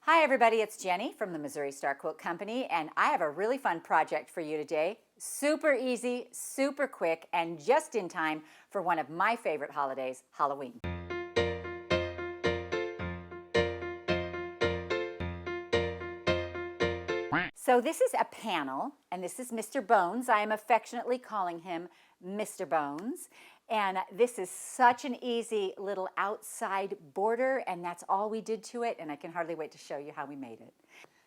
Hi everybody, it's Jenny from the Missouri Star Quilt Company, and I have a really fun project for you today. Super easy, super quick, and just in time for one of my favorite holidays, Halloween. So this is a panel, and this is Mr. Bones. I am affectionately calling him Mr. Bones. And this is such an easy little outside border, and that's all we did to it, and I can hardly wait to show you how we made it.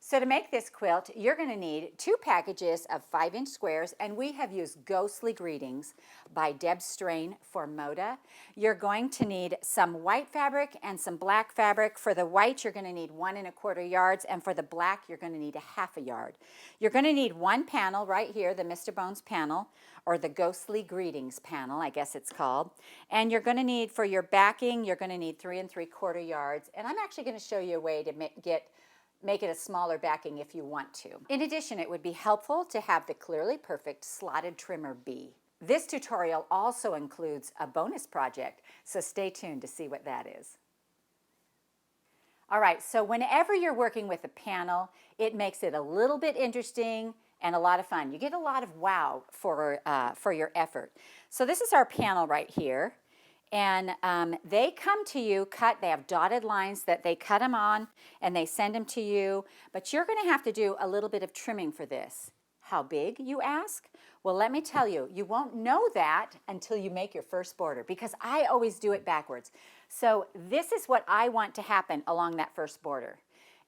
So to make this quilt, you're going to need 2 packages of 5-inch squares, and we have used Ghostly Greetings by Deb Strain for Moda. You're going to need some white fabric and some black fabric. For the white, you're going to need 1 1/4 yards, and for the black, you're going to need 1/2 yard. You're going to need one panel right here, the Mr. Bones panel, or the Ghostly Greetings panel, I guess it's called. And you're going to need, for your backing, you're going to need 3 3/4 yards. And I'm actually going to show you a way to make it a smaller backing if you want to. In addition, it would be helpful to have the Clearly Perfect Slotted Trimmer B. This tutorial also includes a bonus project, so stay tuned to see what that is. All right, so whenever you're working with a panel, it makes it a little bit interesting and a lot of fun. You get a lot of wow for your effort. So this is our panel right here. And they come to you cut. They have dotted lines that they cut them on and they send them to you. But you're going to have to do a little bit of trimming for this. How big, you ask? Well, let me tell you, you won't know that until you make your first border, because I always do it backwards. So this is what I want to happen along that first border.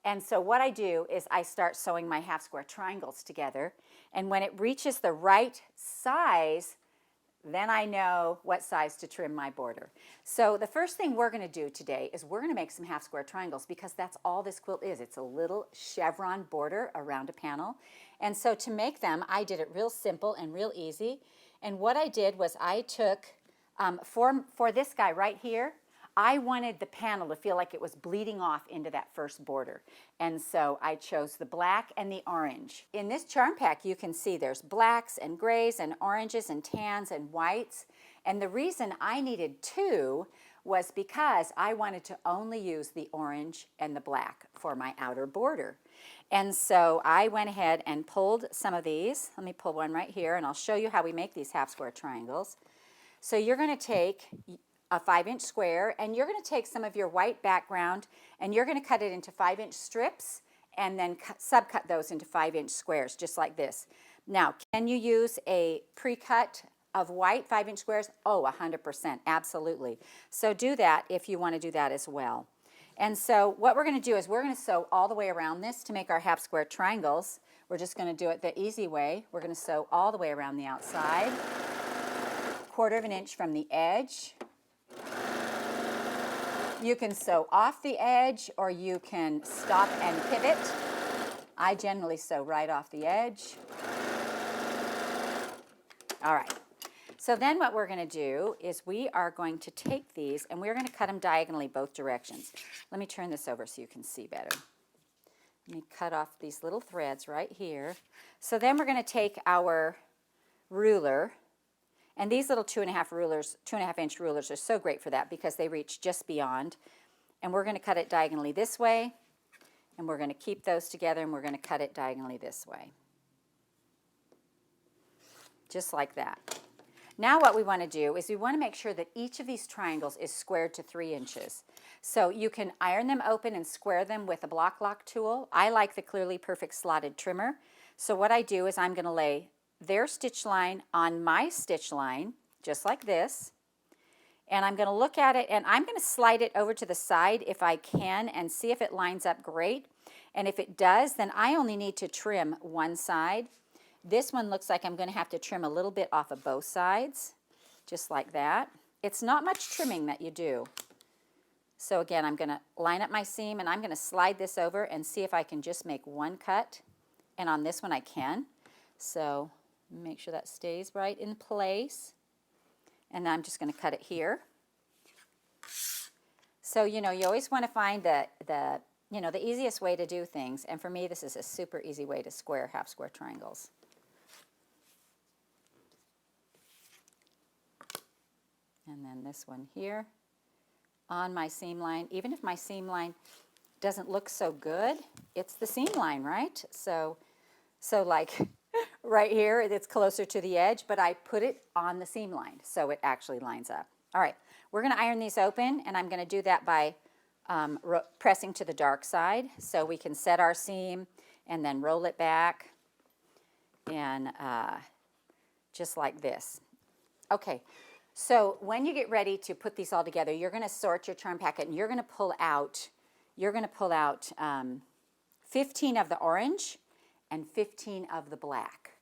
And so what I do is I start sewing my half square triangles together. And when it reaches the right size, then I know what size to trim my border. So the first thing we're going to do today is we're going to make some half square triangles, because that's all this quilt is. It's a little chevron border around a panel. And so to make them, I did it real simple and real easy. And what I did was I took, for this guy right here, I wanted the panel to feel like it was bleeding off into that first border. And so I chose the black and the orange. In this charm pack, you can see there's blacks and grays and oranges and tans and whites. And the reason I needed 2 was because I wanted to only use the orange and the black for my outer border. And so I went ahead and pulled some of these. Let me pull one right here, and I'll show you how we make these half square triangles. So you're going to take a 5-inch square, and you're going to take some of your white background and you're going to cut it into 5-inch strips and then subcut those into 5-inch squares, just like this. Now, can you use a pre-cut of white 5-inch squares? Oh, 100%, absolutely. So do that if you want to do that as well. And so what we're going to do is we're going to sew all the way around this to make our half square triangles. We're just going to do it the easy way. We're going to sew all the way around the outside, 1/4 inch from the edge. You can sew off the edge, or you can stop and pivot. I generally sew right off the edge. All right. So then what we're going to do is we are going to take these and we're going to cut them diagonally both directions. Let me turn this over so you can see better. Let me cut off these little threads right here. So then we're going to take our ruler. And these little 2.5-inch rulers are so great for that, because they reach just beyond. And we're going to cut it diagonally this way, and we're going to keep those together, and we're going to cut it diagonally this way. Just like that. Now what we want to do is we want to make sure that each of these triangles is squared to 3 inches. So you can iron them open and square them with a block lock tool. I like the Clearly Perfect Slotted Trimmer. So what I do is I'm going to lay their stitch line on my stitch line, just like this. And I'm going to look at it, and I'm going to slide it over to the side if I can and see if it lines up great. And if it does, then I only need to trim one side. This one looks like I'm going to have to trim a little bit off of both sides, just like that. It's not much trimming that you do. So again, I'm going to line up my seam, and I'm going to slide this over and see if I can just make one cut. And on this one I can. So make sure that stays right in place. And I'm just going to cut it here. So, you always want to find the easiest way to do things. And for me, this is a super easy way to square half square triangles. And then this one here on my seam line. Even if my seam line doesn't look so good, it's the seam line, right? So like right here, it's closer to the edge, but I put it on the seam line, so it actually lines up. All right, we're gonna iron these open, and I'm gonna do that by pressing to the dark side, so we can set our seam and then roll it back, and just like this. Okay, so when you get ready to put these all together, you're gonna sort your charm packet, and you're gonna pull out 15 of the orange and 15 of the black.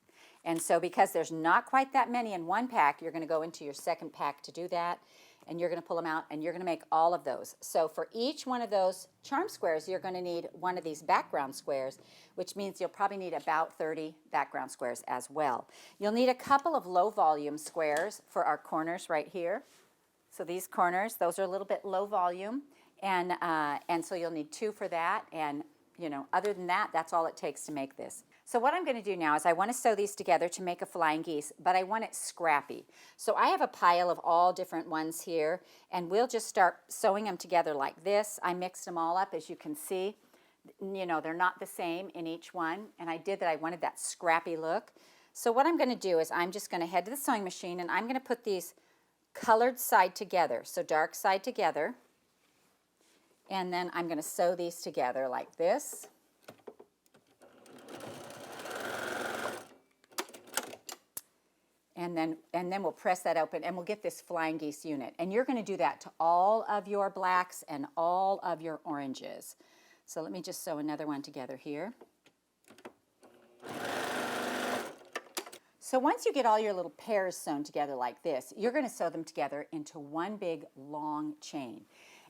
And so because there's not quite that many in one pack, you're gonna go into your second pack to do that, and you're gonna pull them out, and you're gonna make all of those. So for each one of those charm squares, you're gonna need one of these background squares, which means you'll probably need about 30 background squares as well. You'll need a couple of low volume squares for our corners right here. So these corners, those are a little bit low volume, and so you'll need 2 for that, and other than that, that's all it takes to make this. So what I'm going to do now is I want to sew these together to make a flying geese, but I want it scrappy. So I have a pile of all different ones here, and we'll just start sewing them together like this. I mixed them all up, as you can see. They're not the same in each one, and I did that. I wanted that scrappy look. So what I'm going to do is I'm just going to head to the sewing machine, and I'm going to put these colored side together, so dark side together. And then I'm going to sew these together like this. And then we'll press that open, and we'll get this flying geese unit. And you're going to do that to all of your blacks and all of your oranges. So let me just sew another one together here. So once you get all your little pairs sewn together like this, you're going to sew them together into one big long chain.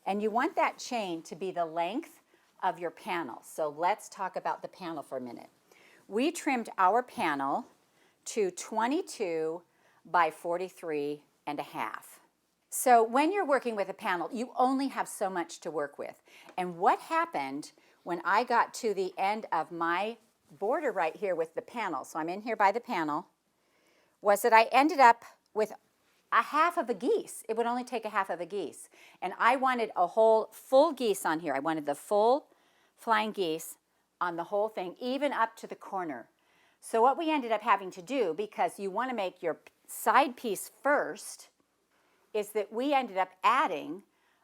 And you want that chain to be the length of your panel. So let's talk about the panel for a minute. We trimmed our panel to 22 by 43 and a half. So when you're working with a panel, you only have so much to work with. And what happened when I got to the end of my border right here with the panel, so I'm in here by the panel, was that I ended up with a half of a geese. It would only take a half of a geese. And I wanted a whole full geese on here. I wanted the full flying geese on the whole thing, even up to the corner. So what we ended up having to do, because you want to make your side piece first, is that we ended up adding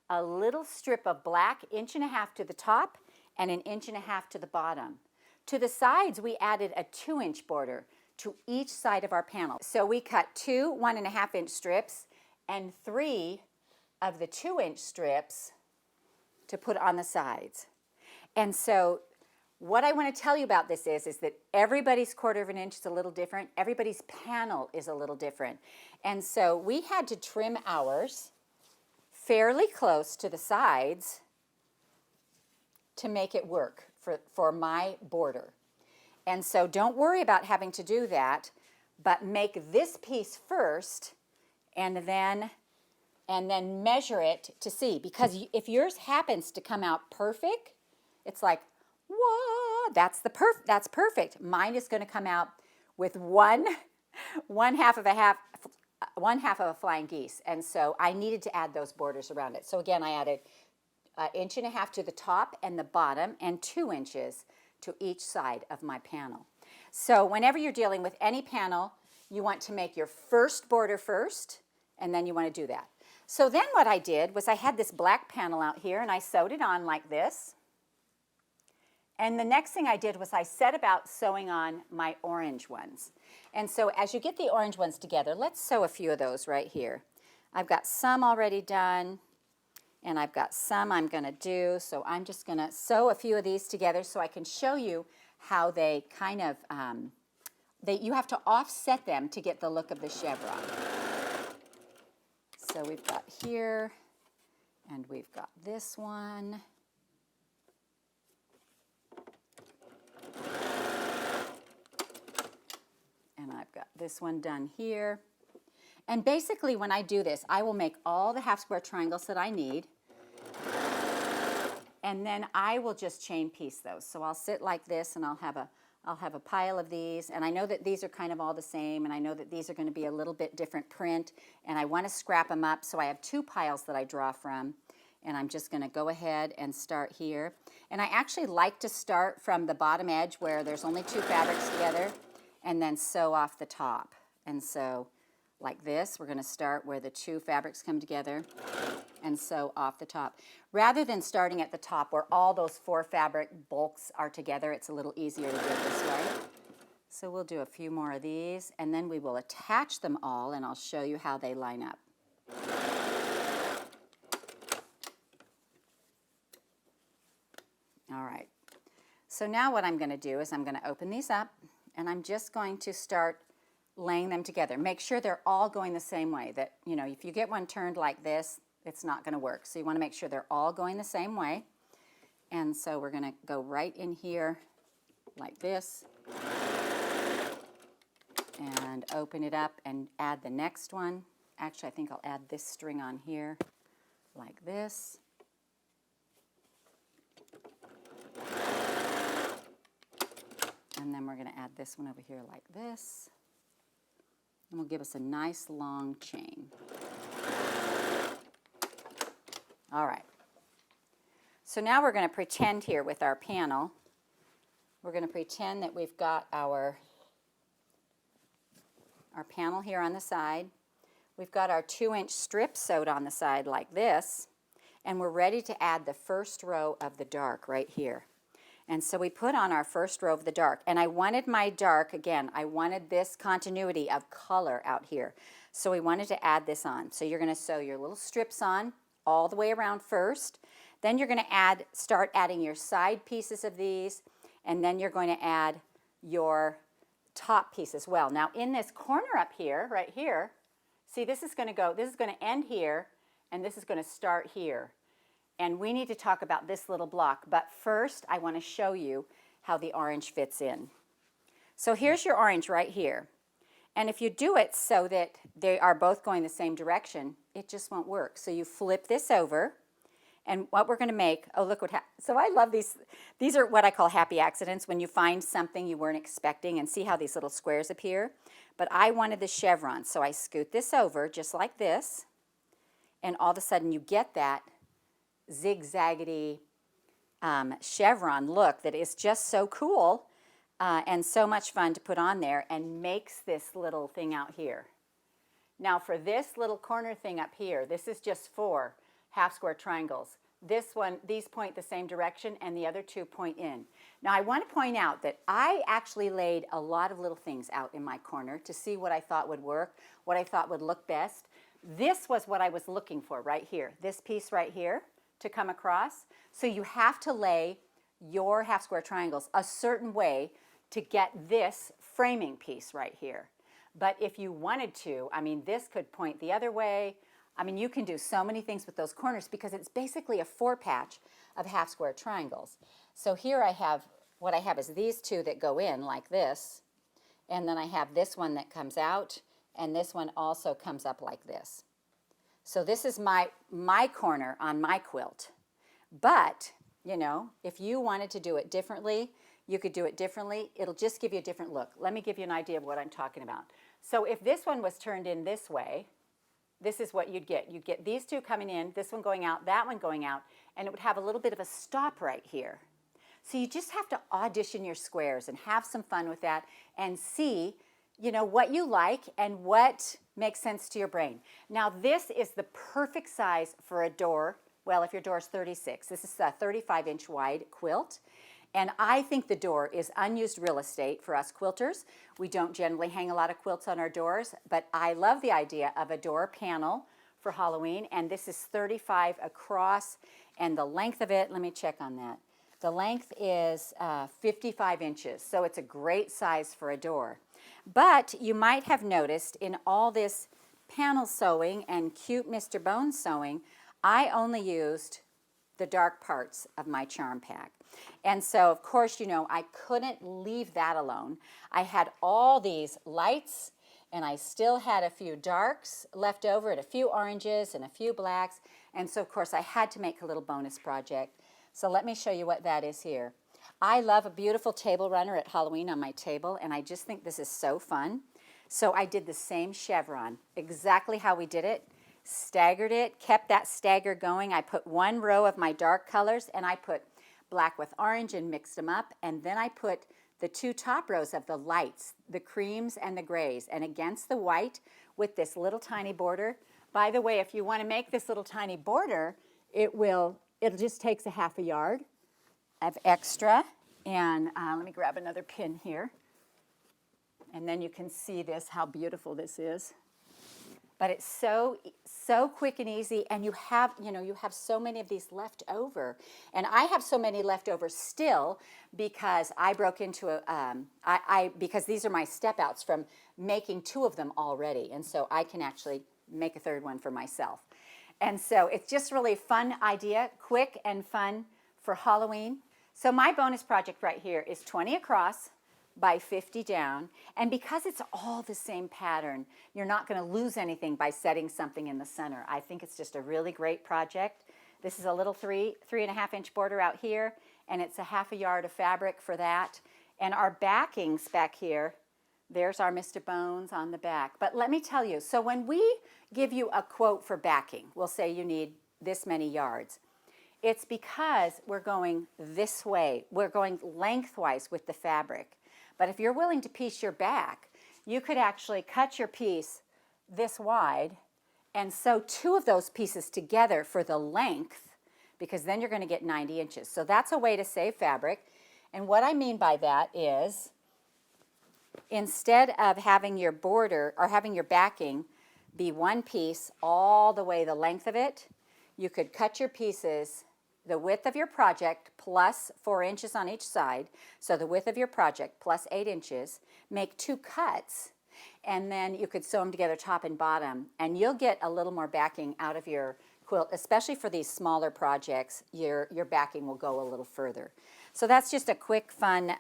a little strip of black, 1.5 inches to the top and 1.5 inches to the bottom. To the sides, we added a 2-inch border to each side of our panel. So we cut 2 1.5-inch strips and 3 of the 2-inch strips to put on the sides. And so what I want to tell you about this is that everybody's 1/4 inch is a little different. Everybody's panel is a little different. And so we had to trim ours fairly close to the sides to make it work for my border. And so don't worry about having to do that, but make this piece first and then measure it to see. Because if yours happens to come out perfect, it's like, whoa, that's perfect. Mine is going to come out with one half of a flying geese. And so I needed to add those borders around it. So again, I added 1.5 inches to the top and the bottom and 2 inches to each side of my panel. So whenever you're dealing with any panel, you want to make your first border first, and then you want to do that. So then what I did was I had this black panel out here, and I sewed it on like this. And the next thing I did was I set about sewing on my orange ones. And so as you get the orange ones together, let's sew a few of those right here. I've got some already done, and I've got some I'm going to do. So I'm just going to sew a few of these together so I can show you how they kind of, you have to offset them to get the look of the chevron. So we've got here, and we've got this one. And I've got this one done here. And basically when I do this, I will make all the half square triangles that I need. And then I will just chain piece those. So I'll sit like this, and I'll have a pile of these. And I know that these are kind of all the same, and I know that these are going to be a little bit different print. And I want to scrap them up, so I have 2 piles that I draw from. And I'm just going to go ahead and start here. And I actually like to start from the bottom edge where there's only 2 fabrics together and then sew off the top. And so like this, we're going to start where the 2 fabrics come together and sew off the top. Rather than starting at the top where all those 4 fabric bulks are together, it's a little easier to do it this way. So we'll do a few more of these, and then we will attach them all, and I'll show you how they line up. All right. So now what I'm going to do is I'm going to open these up, and I'm just going to start laying them together. Make sure they're all going the same way. That, you know, if you get one turned like this, it's not going to work. So you want to make sure they're all going the same way. And so we're going to go right in here like this and open it up and add the next one. Actually, I think I'll add this string on here like this. And then we're going to add this one over here like this. And we'll give us a nice long chain. All right. So now we're going to pretend here with our panel. We're going to pretend that we've got our panel here on the side. We've got our 2-inch strip sewed on the side like this. And we're ready to add the first row of the dark right here. And so we put on our first row of the dark. And I wanted my dark, again, I wanted this continuity of color out here. So we wanted to add this on. So you're going to sew your little strips on all the way around first. Then you're going to start adding your side pieces of these. And then you're going to add your top piece as well. Now in this corner up here, right here, see this is going to end here, and this is going to start here. And we need to talk about this little block. But first, I want to show you how the orange fits in. So here's your orange right here. And if you do it so that they are both going the same direction, it just won't work. So you flip this over. And what we're going to make, oh, look what happened. So I love these. These are what I call happy accidents, when you find something you weren't expecting, and see how these little squares appear. But I wanted the chevron, so I scoot this over just like this. And all of a sudden you get that zigzaggedy chevron look that is just so cool and so much fun to put on there, and makes this little thing out here. Now for this little corner thing up here, this is just 4 half square triangles. This one, these point the same direction, and the other 2 point in. Now I want to point out that I actually laid a lot of little things out in my corner to see what I thought would work, what I thought would look best. This was what I was looking for right here, this piece right here to come across. So you have to lay your half square triangles a certain way to get this framing piece right here. But if you wanted to, I mean, this could point the other way. I mean, you can do so many things with those corners because it's basically a 4-patch of half square triangles. So here what I have is these 2 that go in like this, and then I have this one that comes out, and this one also comes up like this. So this is my corner on my quilt. But, you know, if you wanted to do it differently, you could do it differently. It'll just give you a different look. Let me give you an idea of what I'm talking about. So if this one was turned in this way, this is what you'd get. You'd get these 2 coming in, this one going out, that one going out, and it would have a little bit of a stop right here. So you just have to audition your squares and have some fun with that and see, you know, what you like and what makes sense to your brain. Now this is the perfect size for a door. Well, if your door is 36, this is a 35-inch wide quilt. And I think the door is unused real estate for us quilters. We don't generally hang a lot of quilts on our doors, but I love the idea of a door panel for Halloween. And this is 35 across, and the length of it, let me check on that. The length is 55 inches, so it's a great size for a door. But you might have noticed in all this panel sewing and cute Mr. Bones sewing, I only used the dark parts of my charm pack. And so, of course, you know, I couldn't leave that alone. I had all these lights, and I still had a few darks left over, and a few oranges, and a few blacks. And so, of course, I had to make a little bonus project. So let me show you what that is here. I love a beautiful table runner at Halloween on my table, and I just think this is so fun. So I did the same chevron, exactly how we did it. staggered it, kept that stagger going. I put one row of my dark colors, and I put black with orange and mixed them up, and then I put the two top rows of the lights, the creams and the grays, and against the white with this little tiny border. By the way, if you want to make this little tiny border, it just takes a half a yard of extra. And let me grab another pin here. And then you can see this, how beautiful this is. But it's so quick and easy, and you have so many of these left over. And I have so many left over still because I broke into because these are my step outs from making two of them already. And so I can actually make a third one for myself. And so it's just really a fun idea, quick and fun for Halloween. So my bonus project right here is 20 across by 50 down, and because it's all the same pattern, you're not going to lose anything by setting something in the center. I think it's just a really great project. This is a little 3.5 inch border out here, and it's a half a yard of fabric for that. And our backings back here, there's our Mr. Bones on the back. But let me tell you, so when we give you a quote for backing, we'll say you need this many yards. It's because we're going this way. We're going lengthwise with the fabric. But if you're willing to piece your back, you could actually cut your piece this wide and sew two of those pieces together for the length, because then you're going to get 90 inches. So that's a way to save fabric. And what I mean by that is, instead of having your border or having your backing be one piece all the way the length of it, you could cut your pieces the width of your project plus 4 inches on each side. So the width of your project plus 8 inches, make two cuts, and then you could sew them together top and bottom, and you'll get a little more backing out of your quilt, especially for these smaller projects. Your backing will go a little further. So that's just a quick, fun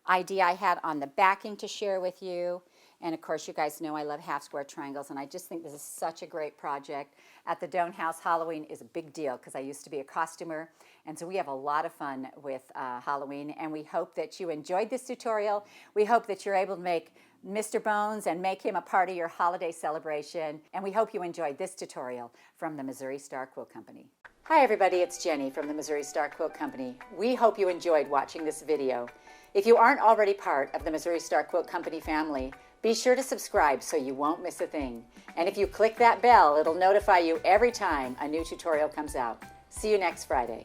idea I had on the backing to share with you. And of course, you guys know I love half square triangles, and I just think this is such a great project. At the Doan house, Halloween is a big deal because I used to be a costumer, and so we have a lot of fun with Halloween, and we hope that you enjoyed this tutorial. We hope that you're able to make Mr. Bones and make him a part of your holiday celebration, and we hope you enjoyed this tutorial from the Missouri Star Quilt Company. Hi everybody, it's Jenny from the Missouri Star Quilt Company. We hope you enjoyed watching this video. If you aren't already part of the Missouri Star Quilt Company family, be sure to subscribe so you won't miss a thing. And if you click that bell, it'll notify you every time a new tutorial comes out. See you next Friday.